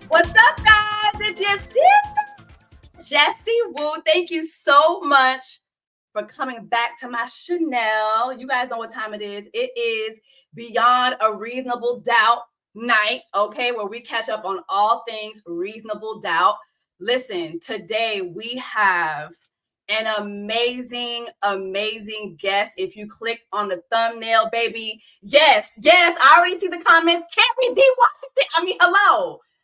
What's up, guys? It's your sister, Jessie Woo. Thank you so much for coming back to my Chanel. You guys know what time it is. It is Beyond a Reasonable Doubt night, okay, where we catch up on all things reasonable doubt. Listen, today we have an amazing guest. If you clicked on the thumbnail, baby, yes, I already see the comments. Kerry Washington.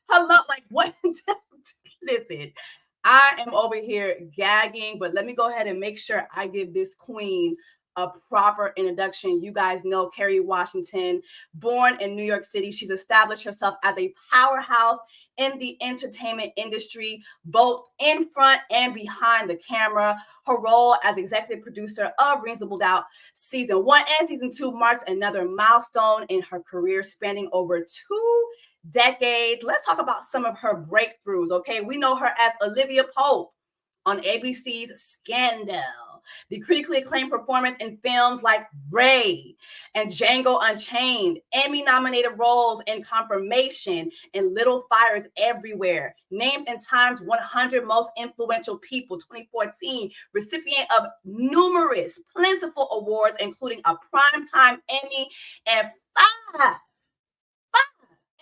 Hello, like what? Listen, I am over here gagging, but let me go ahead and make sure I give this queen a proper introduction. You guys know Kerry Washington, born in New York City. She's established herself as a powerhouse in the entertainment industry, both in front and behind the camera. Her role as executive producer of Reasonable Doubt Season 1 and Season 2 marks another milestone in her career, spanning over 2 decades. Let's talk about some of her breakthroughs, okay? We know her as Olivia Pope on ABC's Scandal, the critically acclaimed performance in films like Ray and Django Unchained, Emmy-nominated roles in Confirmation and Little Fires Everywhere, named in Time's 100 Most Influential People 2014, recipient of numerous plentiful awards, including a Primetime Emmy and 5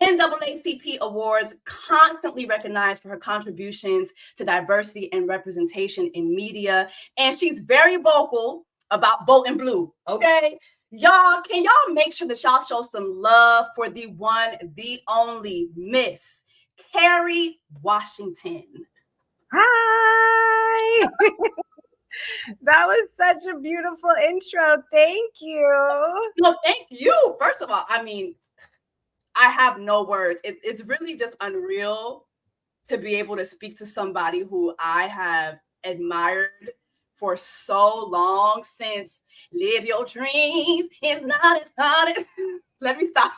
NAACP awards, constantly recognized for her contributions to diversity and representation in media. And she's very vocal about voting blue, okay? Y'all, can y'all make sure that y'all show some love for the one, the only Miss Kerry Washington? Hi! That was such a beautiful intro. Thank you. No, thank you. First of all, I have no words. It's really just unreal to be able to speak to somebody who I have admired for so long, since Live Your Dreams is not as hard as... Let me stop.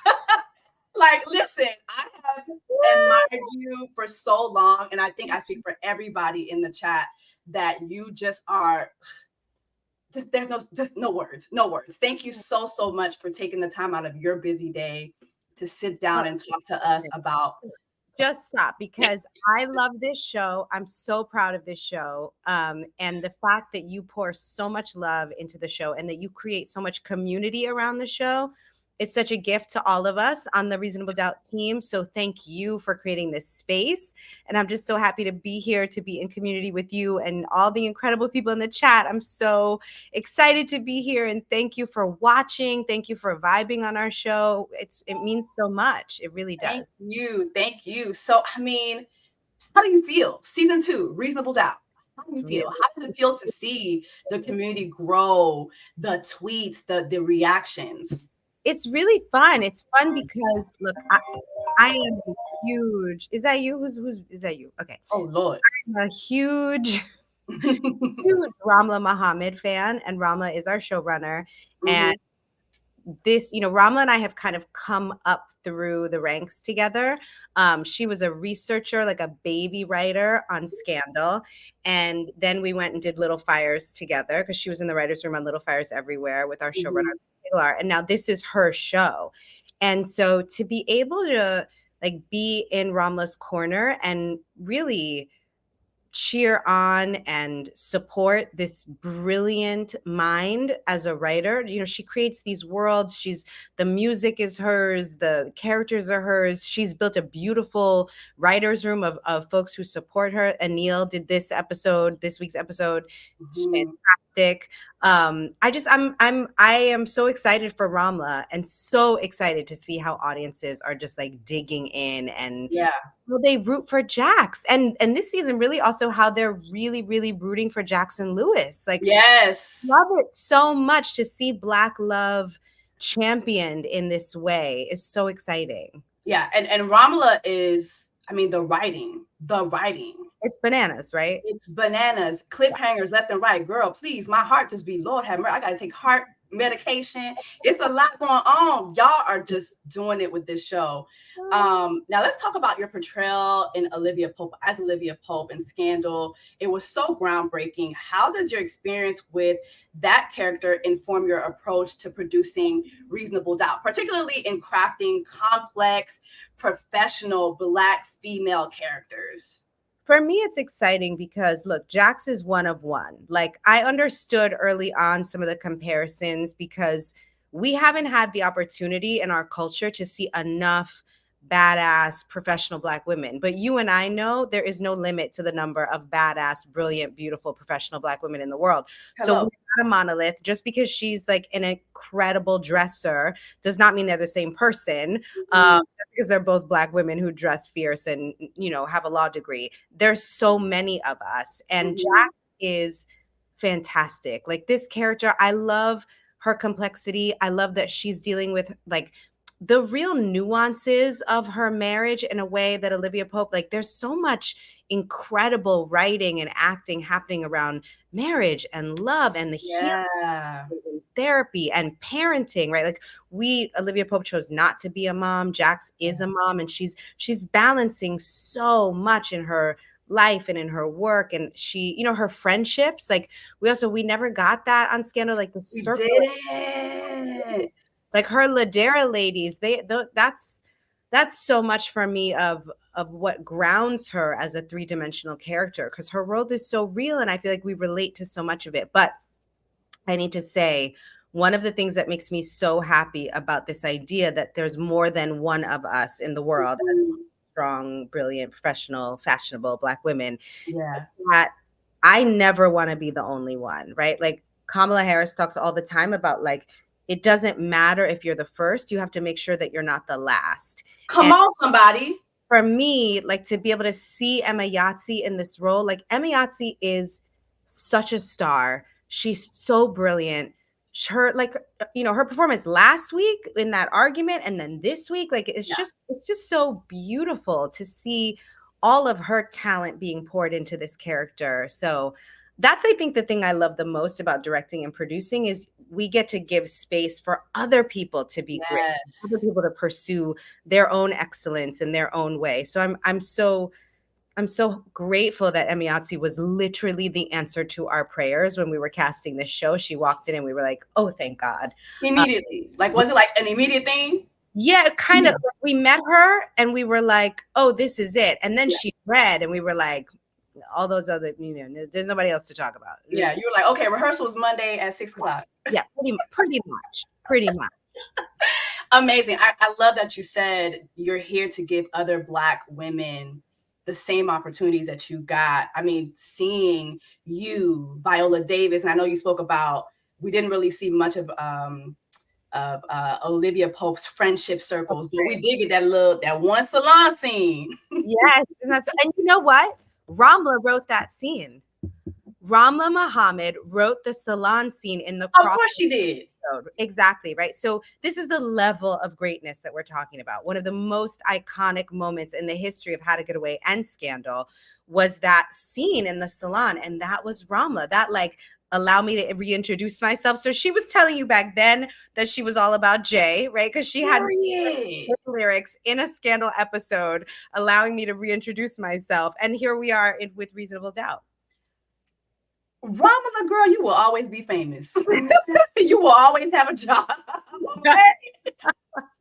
Like, listen, I have admired you for so long, and I think I speak for everybody in the chat that you just are... there's no words. Thank you so much for taking the time out of your busy day to sit down and talk to us about... Just stop, because I love this show. I'm so proud of this show. And the fact that you pour so much love into the show and that you create so much community around the show is such a gift to all of us on the Reasonable Doubt team. So thank you for creating this space. And I'm just so happy to be here, to be in community with you and all the incredible people in the chat. I'm so excited to be here, and thank you for watching. Thank you for vibing on our show. It means so much. It really does. Thank you. So, how do you feel? Season 2, Reasonable Doubt. How do you feel? How does it feel to see the community grow, the tweets, the reactions? It's really fun. It's fun because, look, I am a huge... Is that you? Who's is that you? Okay. Oh, Lord. I'm a huge Ramla Muhammad fan, and Ramla is our showrunner. Mm-hmm. And this, Ramla and I have kind of come up through the ranks together. She was a researcher, like a baby writer on Scandal. And then we went and did Little Fires together, because she was in the writer's room on Little Fires Everywhere with our showrunner. And now this is her show. And so to be able to be in Ramla's corner and really cheer on and support this brilliant mind as a writer. She creates these worlds. The music is hers, the characters are hers. She's built a beautiful writer's room of folks who support her. Anil did this week's episode. Fantastic. I am so excited for Ramla, and so excited to see how audiences are just digging in, and they root for Jax, and this season really also how they're really rooting for Jackson Lewis. Yes, love it so much to see Black love championed in this way. Is so exciting. Yeah, and Ramla is, the writing. It's bananas, right? It's bananas. Cliffhangers left and right. Girl, please, my heart just be, Lord have mercy. I got to take heart medication. It's a lot going on. Y'all are just doing it with this show. Now let's talk about your portrayal in Olivia Pope as Olivia Pope in Scandal. It was so groundbreaking. How does your experience with that character inform your approach to producing Reasonable Doubt, particularly in crafting complex, professional Black female characters? For me, it's exciting because look, Jax is one of one. Like, I understood early on some of the comparisons because we haven't had the opportunity in our culture to see enough badass professional Black women. But you and I know there is no limit to the number of badass, brilliant, beautiful professional Black women in the world. Hello. So we're not a monolith. Just because she's like an incredible dresser does not mean they're the same person. Because they're both Black women who dress fierce and, you know, have a law degree. There's so many of us. And Jax is fantastic. Like, this character, I love her complexity. I love that she's dealing with like the real nuances of her marriage in a way that Olivia Pope, like, there's so much incredible writing and acting happening around marriage and love and the healing and therapy and parenting, right? Like, Olivia Pope chose not to be a mom. Jax is a mom, and she's balancing so much in her life and in her work, and she, you know, her friendships. Like, we never got that on Scandal. Like, the circle, like her Ladera ladies, that's so much for me of what grounds her as a three-dimensional character, because her world is so real and I feel like we relate to so much of it. But I need to say, one of the things that makes me so happy about this idea that there's more than one of us in the world, strong, brilliant, professional, fashionable Black women, that I never want to be the only one, right? Like, Kamala Harris talks all the time about, like, it doesn't matter if you're the first, you have to make sure that you're not the last. Come on, somebody. For me, like, to be able to see Emma Yahtzee in this role, like, Emma Yahtzee is such a star. She's so brilliant. Her, like, you know, her performance last week in that argument and then this week, like, it's just so beautiful to see all of her talent being poured into this character. So that's, I think, the thing I love the most about directing and producing is we get to give space for other people to be great, other people to pursue their own excellence in their own way. So I'm so grateful that Emma Yahtzee was literally the answer to our prayers when we were casting this show. She walked in and we were like, oh, thank God. Immediately. Like, was it like an immediate thing? Yeah, kind of. We met her and we were like, oh, this is it. And then she read and we were like, all those other, you know, there's nobody else to talk about. Yeah, you were like, okay, rehearsal is Monday at 6 o'clock. Yeah, pretty much. Amazing. I love that you said you're here to give other Black women the same opportunities that you got. I mean, seeing you, Viola Davis, and I know you spoke about, we didn't really see much of Olivia Pope's friendship circles, but we did get that one salon scene. Yes, and you know what? Ramla wrote that scene. Ramla Muhammad wrote the salon scene in the Of course she did. Episode. Exactly, right? So this is the level of greatness that we're talking about. One of the most iconic moments in the history of How to Get Away and Scandal was that scene in the salon, and that was Ramla. That, like, allow me to reintroduce myself. So she was telling you back then that she was all about Jay, right? Because she had lyrics in a Scandal episode allowing me to reintroduce myself. And here we are with Reasonable Doubt. Ramla, girl, you will always be famous. You will always have a job. Okay?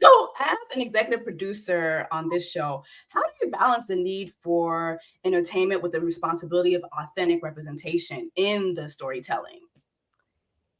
So, as an executive producer on this show, how do you balance the need for entertainment with the responsibility of authentic representation in the storytelling?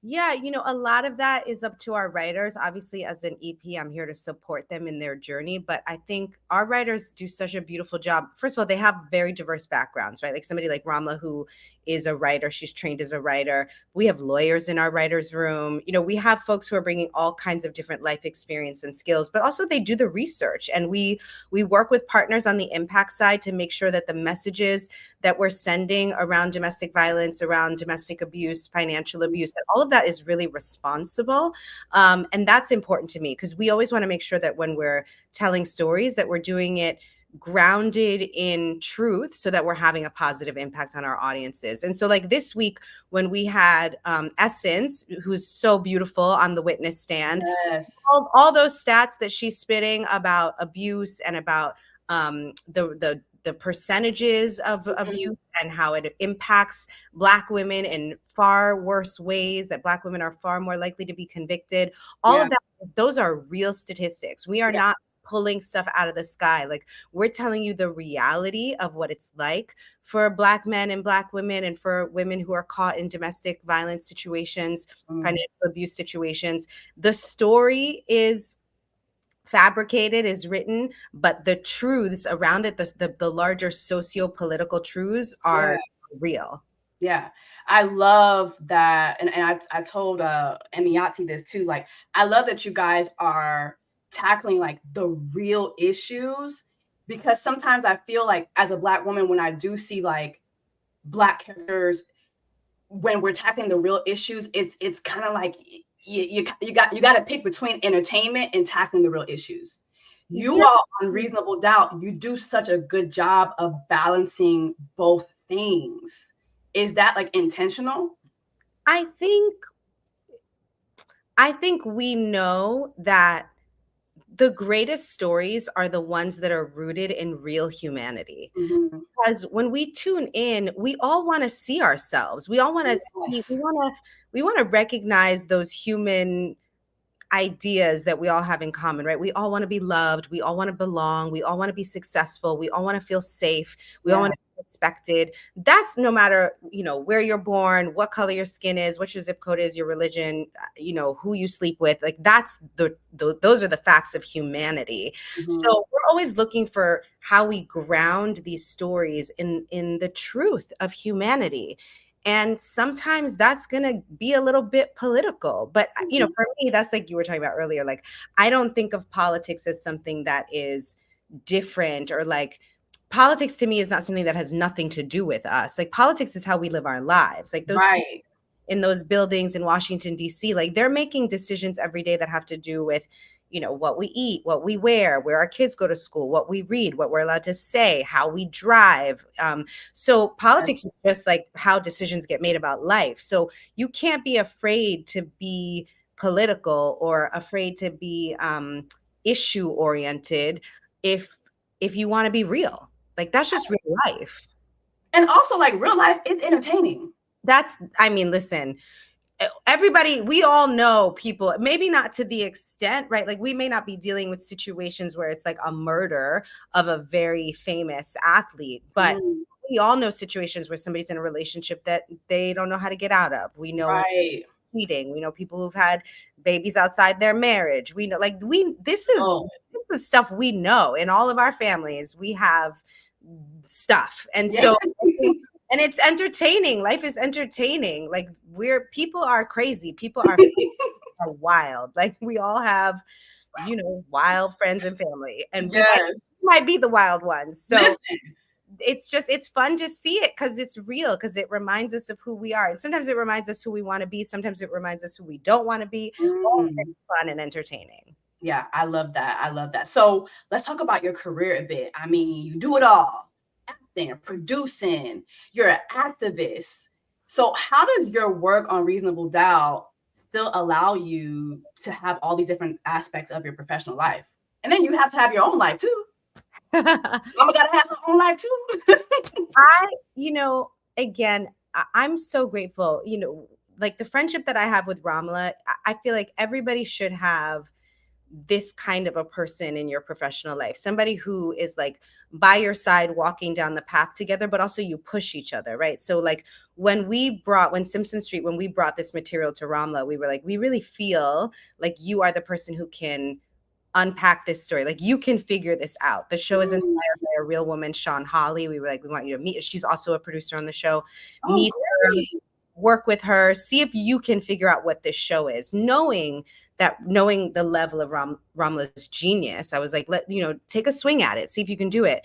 Yeah, you know, a lot of that is up to our writers. Obviously, as an EP, I'm here to support them in their journey. But I think our writers do such a beautiful job. First of all, they have very diverse backgrounds, right? Like somebody like Ramla, who is a writer. She's trained as a writer. We have lawyers in our writers' room. You know, we have folks who are bringing all kinds of different life experience and skills, but also they do the research. And we work with partners on the impact side to make sure that the messages that we're sending around domestic violence, around domestic abuse, financial abuse, that all of that is really responsible. And that's important to me because we always want to make sure that when we're telling stories that we're doing it grounded in truth so that we're having a positive impact on our audiences. And so like this week when we had Essence, who's so beautiful on the witness stand, Yes. all those stats that she's spitting about abuse and about the percentages of abuse and how it impacts Black women in far worse ways, that Black women are far more likely to be convicted. All of that, those are real statistics. We are not pulling stuff out of the sky. Like, we're telling you the reality of what it's like for Black men and Black women, and for women who are caught in domestic violence situations, financial abuse situations. The story is fabricated, is written, but the truths around it, the larger socio-political truths are real. Yeah, I love that. And I told Emiati this too. Like, I love that you guys are tackling like the real issues, because sometimes I feel like as a Black woman, when I do see like Black characters, when we're tackling the real issues, it's kind of like you got to pick between entertainment and tackling the real issues. You all on Reasonable Doubt, you do such a good job of balancing both things. Is that like intentional? I think we know that the greatest stories are the ones that are rooted in real humanity. Because when we tune in, we all want to see ourselves. We all want to see, we want to recognize those human ideas that we all have in common, right? We all want to be loved. We all want to belong. We all want to be successful. We all want to feel safe. We all want to be respected. That's no matter, where you're born, what color your skin is, what your zip code is, your religion, who you sleep with. Like, that's those are the facts of humanity. So we're always looking for how we ground these stories in the truth of humanity. And sometimes that's going to be a little bit political. But, for me, that's like you were talking about earlier. Like, I don't think of politics as something that is different, or like, politics to me is not something that has nothing to do with us. Like, politics is how we live our lives. Like, those people in those buildings in Washington, D.C., like, they're making decisions every day that have to do with, what we eat, what we wear, where our kids go to school, what we read, what we're allowed to say, how we drive. So politics is just like how decisions get made about life. So you can't be afraid to be political or afraid to be issue oriented if you want to be real. Like, that's just real life. And also, like, real life is entertaining. Listen, everybody, we all know people, maybe not to the extent, right? Like, we may not be dealing with situations where it's like a murder of a very famous athlete, but we all know situations where somebody's in a relationship that they don't know how to get out of. We know cheating. We know people who've had babies outside their marriage. We know, like, this is stuff we know in all of our families. We have stuff. And so and it's entertaining. Life is entertaining. Like, people are crazy. People are wild. Like, we all have, wild friends and family, and we might be the wild ones. So it's fun to see it because it's real, because it reminds us of who we are. And sometimes it reminds us who we want to be. Sometimes it reminds us who we don't want to be. All of it's fun and entertaining. Yeah, I love that. I love that. So let's talk about your career a bit. I mean, you do it all. Acting, producing, you're an activist. So how does your work on Reasonable Doubt still allow you to have all these different aspects of your professional life? And then you have to have your own life too. Mama gotta have her own life too. Again, I'm so grateful, like the friendship that I have with Ramla. I feel like everybody should have this kind of a person in your professional life, somebody who is like by your side, walking down the path together, but also you push each other, right? So like when Simpson Street, when we brought this material to Ramla, we were like, we really feel like you are the person who can unpack this story. Like, you can figure this out. The show is inspired by a real woman, Sean Hawley. We were like, we want you to meet. She's also a producer on the show. Meet her, work with her, see if you can figure out what this show is. Knowing the level of Ramla's genius, I was like, take a swing at it, see if you can do it.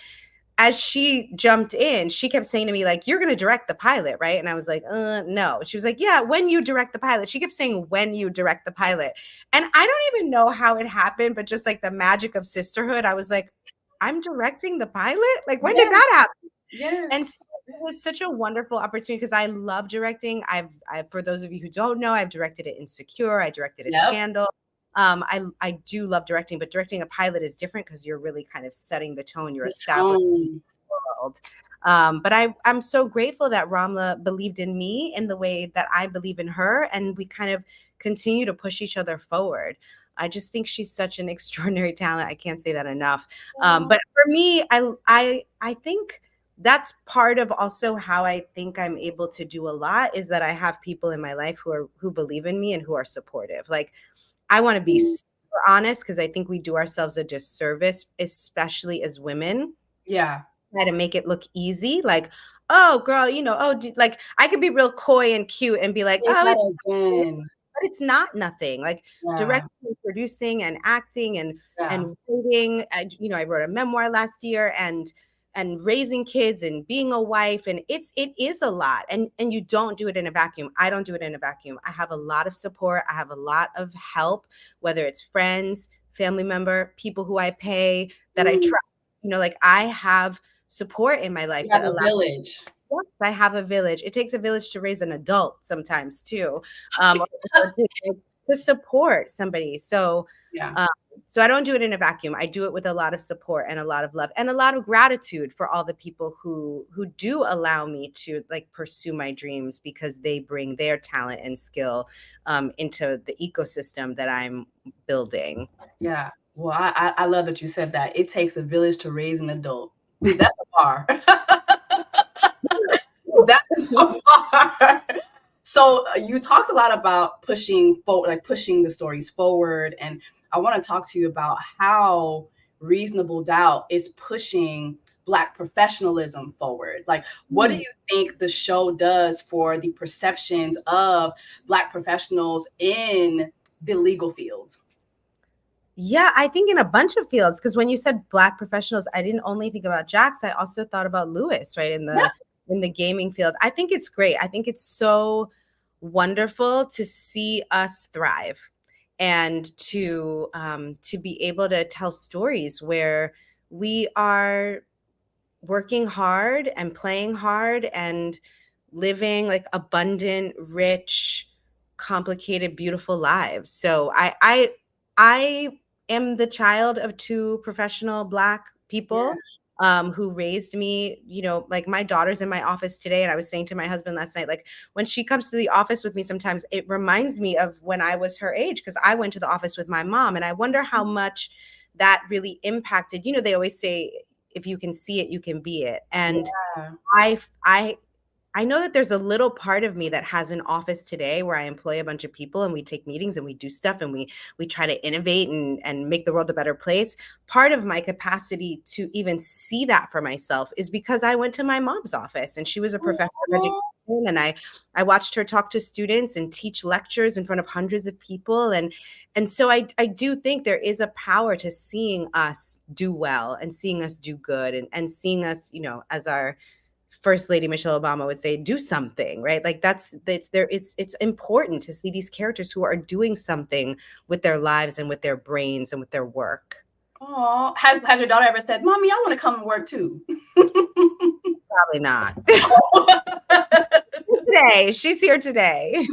As she jumped in, she kept saying to me, like, you're going to direct the pilot, right? And I was like, no. She was like, yeah, when you direct the pilot. She kept saying, when you direct the pilot. And I don't even know how it happened, but just like the magic of sisterhood, I was like, I'm directing the pilot? Like, when did Yes. that happen? Yes. And so it was such a wonderful opportunity because I love directing. I've for those of you who don't know, I've directed it Insecure. I directed it Yep. Scandal. I do love directing, but directing a pilot is different because you're really kind of setting the tone. You're The establishing tone. the world. But I'm so grateful that Ramla believed in me in the way that I believe in her, and we kind of continue to push each other forward. I just think she's such an extraordinary talent. I can't say that enough. But for me, I think that's part of also how I think I'm able to do a lot is that I have people in my life who believe in me and who are supportive. Like, I want to be super honest because I think we do ourselves a disservice, especially as women, Yeah. try to make it look easy. Like, oh, girl, like I could be real coy and cute and be like, Say oh, it's that nothing, again. but it's not nothing. Like Yeah. directing, and producing, and acting, and Yeah. writing. I wrote a memoir last year, and raising kids and being a wife, and it is a lot. And you don't do it in a vacuum. I don't do it in a vacuum. I have a lot of support. I have a lot of help, whether it's friends, family member, people who I pay that I trust. Like I have support in my life You that have a allows. village. Yes, I have a village. It takes a village to raise an adult sometimes too, or to support somebody. Yeah. Um, so I don't do it in a vacuum. I do it with a lot of support and a lot of love and a lot of gratitude for all the people who do allow me to like pursue my dreams because they bring their talent and skill into the ecosystem that I'm building. Yeah. Well, I love that you said that. It takes a village to raise an adult. Dude, that's a bar. That is a bar. So you talked a lot about pushing forward, like pushing the stories forward. And I want to talk to you about how Reasonable Doubt is pushing Black professionalism forward. Like, what do you think the show does for the perceptions of Black professionals in the legal field? Yeah, I think in a bunch of fields, because when you said Black professionals, I didn't only think about Jax, I also thought about Lewis, right? Yeah. In the gaming field. I think it's great. I think it's so wonderful to see us thrive and to be able to tell stories where we are working hard and playing hard and living like abundant, rich, complicated, beautiful lives. So I am the child of two professional Black Yeah. people who raised me. Like my daughter's in my office today, and I was saying to my husband last night, like when she comes to the office with me, sometimes it reminds me of when I was her age because I went to the office with my mom, and I wonder how much that really impacted. They always say if you can see it, you can be it. And Yeah. I I I know that there's a little part of me that has an office today where I employ a bunch of people and we take meetings and we do stuff and we try to innovate and make the world a better place. Part of my capacity to even see that for myself is because I went to my mom's office and she was a professor of education, and I watched her talk to students and teach lectures in front of hundreds of people. And so I do think there is a power to seeing us do well and seeing us do good and seeing us, as our First Lady Michelle Obama would say, do something, right? Like it's important to see these characters who are doing something with their lives and with their brains and with their work. Oh, has your daughter ever said, "Mommy, I want to come and work too"? Probably not. Today, she's here today.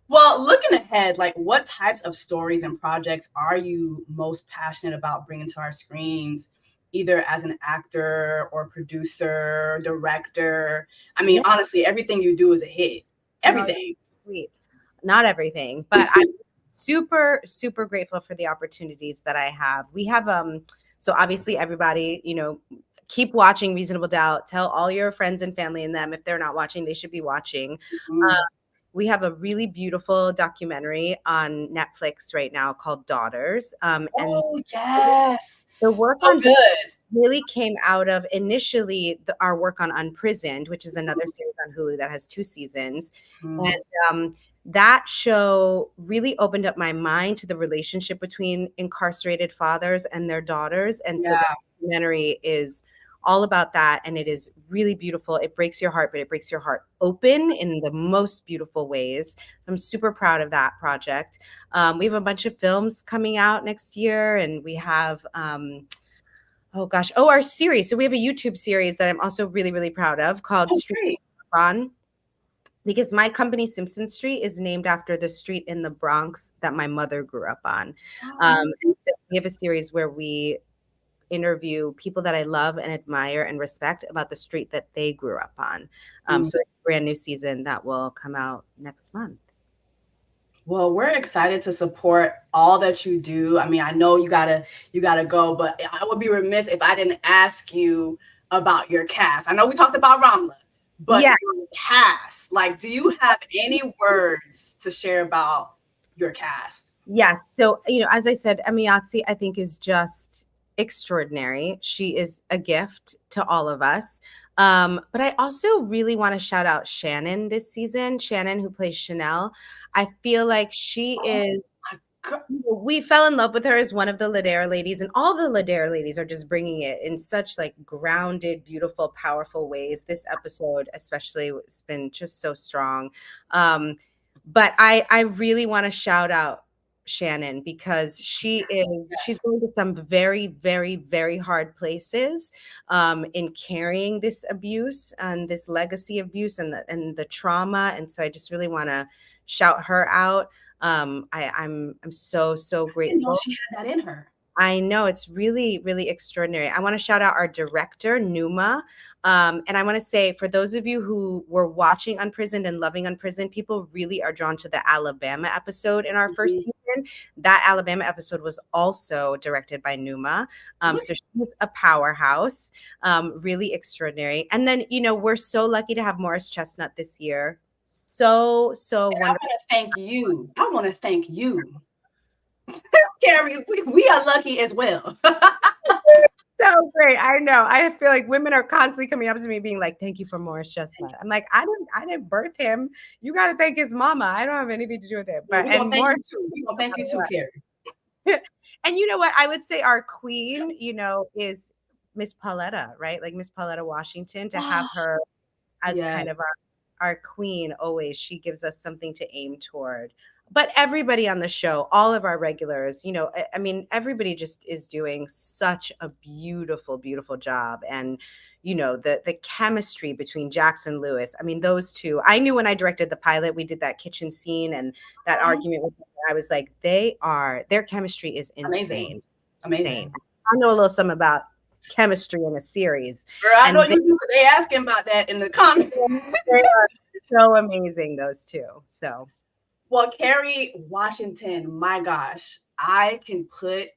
Well, looking ahead, like what types of stories and projects are you most passionate about bringing to our screens, either as an actor or producer, director? I mean, honestly, everything you do is a hit. Everything. Sweet. Not everything, but I'm super, super grateful for the opportunities that I have. We have, so obviously everybody, keep watching Reasonable Doubt. Tell all your friends and family and them, if they're not watching, they should be watching. We have a really beautiful documentary on Netflix right now called Daughters. Yes. The work So on good. really came out of initially our work on Unprisoned, which is another series on Hulu that has 2 seasons. And that show really opened up my mind to the relationship between incarcerated fathers and their daughters. And so the documentary is all about that. And it is really beautiful. It breaks your heart, but it breaks your heart open in the most beautiful ways. I'm super proud of that project. We have a bunch of films coming out next year, and we have Oh gosh. Oh, our series. So we have a YouTube series that I'm also really, really proud of called Street On. Because my company, Simpson Street, is named after the street in the Bronx that my mother grew up on. And so we have a series where we interview people that I love and admire and respect about the street that they grew up on. So it's a brand new season that will come out next month. Well, we're excited to support all that you do. I mean, I know you gotta go, but I would be remiss if I didn't ask you about your cast. I know we talked about Ramla, but your cast, like, do you have any words to share about your cast? Yes. So, as I said, Amiyatsi, I think, is just extraordinary. She is a gift to all of us. But I also really want to shout out Shannon this season. Shannon, who plays Chanel. I feel like she is. We fell in love with her as one of the Ladera ladies, and all the Ladera ladies are just bringing it in such like grounded, beautiful, powerful ways. This episode, especially, has been just so strong. But I really want to shout out Shannon because she's going to some very, very, very hard places in carrying this abuse and this legacy abuse and the trauma. And so I just really want to shout her out. I'm so grateful. I didn't know she had that in her. I know, it's really, really extraordinary. I want to shout out our director, Numa. And I want to say, for those of you who were watching Unprisoned and loving Unprisoned, people really are drawn to the Alabama episode in our first season. That Alabama episode was also directed by Numa. So she's a powerhouse, really extraordinary. And then, we're so lucky to have Morris Chestnut this year. So wonderful. I want to thank you. Kerry, we are lucky as well. So great. I know. I feel like women are constantly coming up to me being like, thank you for Morris Chestnut. I'm like, I didn't birth him. You got to thank his mama. I don't have anything to do with it. But we're going to thank you too, Kerry. And you know what? I would say our queen, is Miss Pauletta, right? Like Miss Pauletta Washington, to have her as kind of our queen always. She gives us something to aim toward. But everybody on the show, all of our regulars, I mean, everybody just is doing such a beautiful, beautiful job. And, the chemistry between Jax and Lewis, I mean, those two, I knew when I directed the pilot, we did that kitchen scene and that argument with them, I was like, their chemistry is insane. Amazing. I know a little something about chemistry in a series. Girl, I know you do, because they asking about that in the comments. They are so amazing, those two. So. Well, Kerry Washington, my gosh, I can put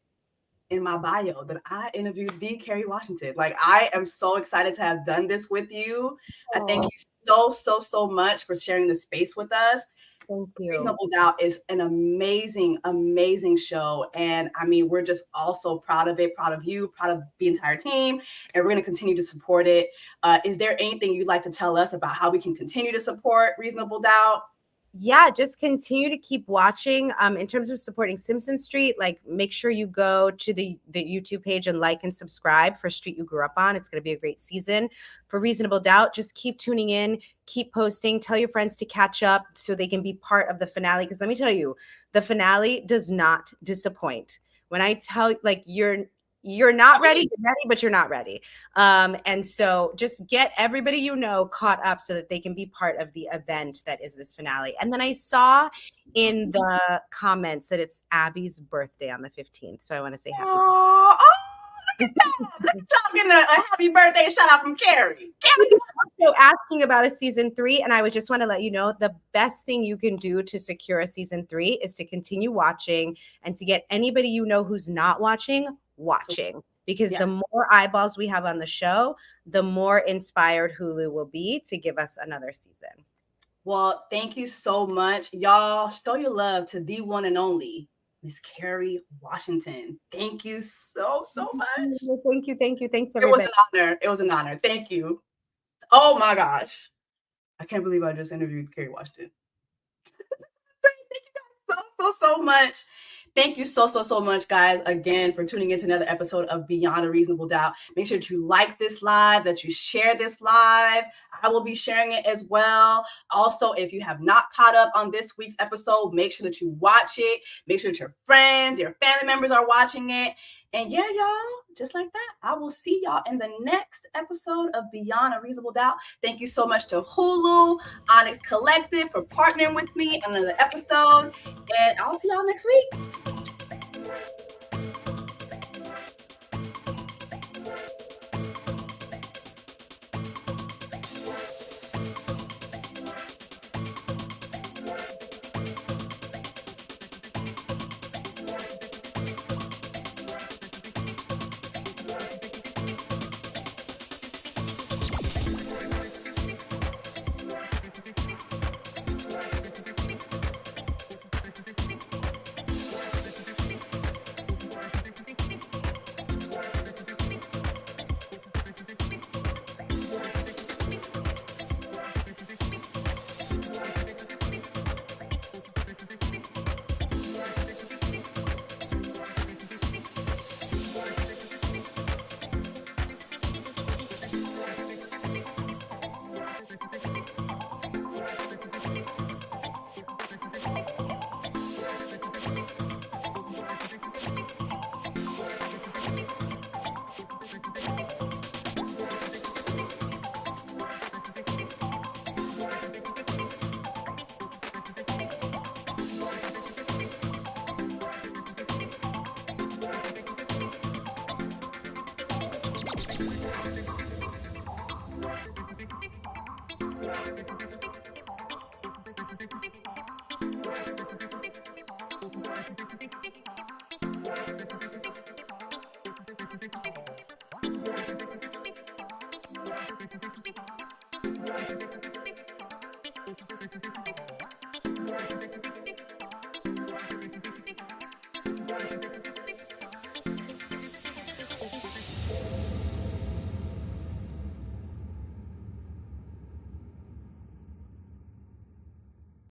in my bio that I interviewed the Kerry Washington. Like, I am so excited to have done this with you. I thank you so much for sharing the space with us. Thank you. Reasonable Doubt is an amazing, amazing show. And I mean, we're just also proud of it, proud of you, proud of the entire team. And we're going to continue to support it. Is there anything you'd like to tell us about how we can continue to support Reasonable Doubt? Yeah, just continue to keep watching. In terms of supporting Simpson Street, like, make sure you go to the YouTube page and like and subscribe for Street You Grew Up On. It's going to be a great season. For Reasonable Doubt, just keep tuning in, keep posting, tell your friends to catch up so they can be part of the finale. Because let me tell you, the finale does not disappoint. When I tell you, like, you're not ready, you're ready, but you're not ready. And so just get everybody caught up so that they can be part of the event that is this finale. And then I saw in the comments that it's Abby's birthday on the 15th. So I want to say happy birthday. Look at that. Let's talk in a happy birthday shout out from Kerry. Also asking about a season 3, and I would just want to let you know the best thing you can do to secure a season 3 is to continue watching and to get anybody who's not watching, because the more eyeballs we have on the show, the more inspired Hulu will be to give us another season. Well, thank you so much. Y'all, show your love to the one and only Miss Kerry Washington. Thank you so much. Thank you. Thanks, everybody. It was an honor. Thank you. Oh my gosh. I can't believe I just interviewed Kerry Washington. Thank you guys so much. Thank you so much, guys, again, for tuning in to another episode of Beyond a Reasonable Doubt. Make sure that you like this live, that you share this live. I will be sharing it as well. Also, if you have not caught up on this week's episode, make sure that you watch it. Make sure that your friends, your family members are watching it. And yeah, y'all, just like that, I will see y'all in the next episode of Beyond a Reasonable Doubt. Thank you so much to Hulu, Onyx Collective for partnering with me on another episode. And I'll see y'all next week.